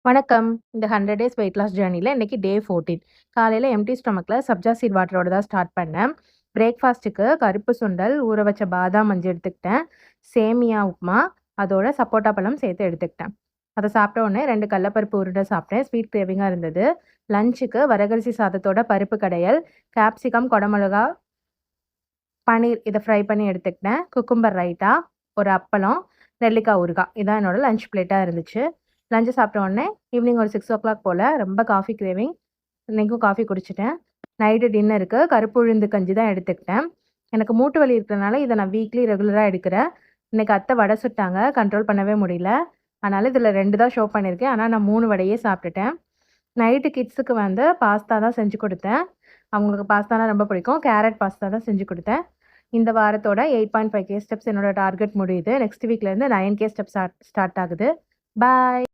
வணக்கம். இந்த 100 days weight loss ஜர்னில இன்னைக்கு டே 14. காலையில எம்ப்டி ஸ்டொமக்ல சப்ஜா சீட் வாட்டரோட தான் ஸ்டார்ட் பண்ணேன். பிரேக்ஃபாஸ்ட்டுக்கு கருப்பு சுண்டல், ஊற வச்ச பாதாம் மஞ்சு எடுத்துக்கிட்டேன். சேமியா உப்புமா, அதோட சப்போட்டா பழம் சேர்த்து எடுத்துக்கிட்டேன். அத சாப்பிட்ட உடனே 2 கடலப்பருப்பு உருண்டை சாப்பிட்டேன். ஸ்வீட் கிரேவிங்கா இருந்தது. லஞ்சுக்கு வரகரிசி சாதத்தோட பருப்பு கடையல், கேப்சிகம், குடமிளகா, பன்னீர் இத ஃப்ரை பண்ணி எடுத்துக்கிட்டேன். குக்கும்பர் ரைத்தா, ஒரு அப்பளம், நெல்லிக்காய் ஊறுகாய். இதான் என்னோட லஞ்ச் பிளேட்டா இருந்துச்சு. லஞ்ச் சாப்பிட்ட உடனே ஈவினிங் ஒரு 6:00 போல ரொம்ப காஃபி கிரேவிங். இன்னைக்கும் காஃபி குடிச்சிட்டேன். நைட்டு டின்னருக்கு கருப்பு உளுந்து கஞ்சி தான் எடுத்துக்கிட்டேன். எனக்கு மூட்டு வலி இருக்கிறனால இத நான் வீக்லி ரெகுலரா எடுக்கிறேன். இன்னைக்கு அத்தை வடை சுட்டாங்க. கண்ட்ரோல் பண்ணவே முடியல. அதனால இதில 2 தான் ஷோ பண்ணியிருக்கேன். ஆனா நான் 3 வடையே சாப்பிட்டுட்டேன். நைட்டு கிட்ஸுக்கு வந்து பாஸ்தா தான் செஞ்சு கொடுத்தேன். அவங்களுக்கு பாஸ்தானா ரொம்ப பிடிக்கும். கேரட் பாஸ்தா தான் செஞ்சு கொடுத்தேன். இந்த வாரத்தோட 8.5K ஸ்டெப்ஸ் என்னோட டார்கெட் முடியுது. நெக்ஸ்ட் வீக்லேருந்து 9K ஸ்டெப்ஸ் ஸ்டார்ட் ஆகுது. பாய்.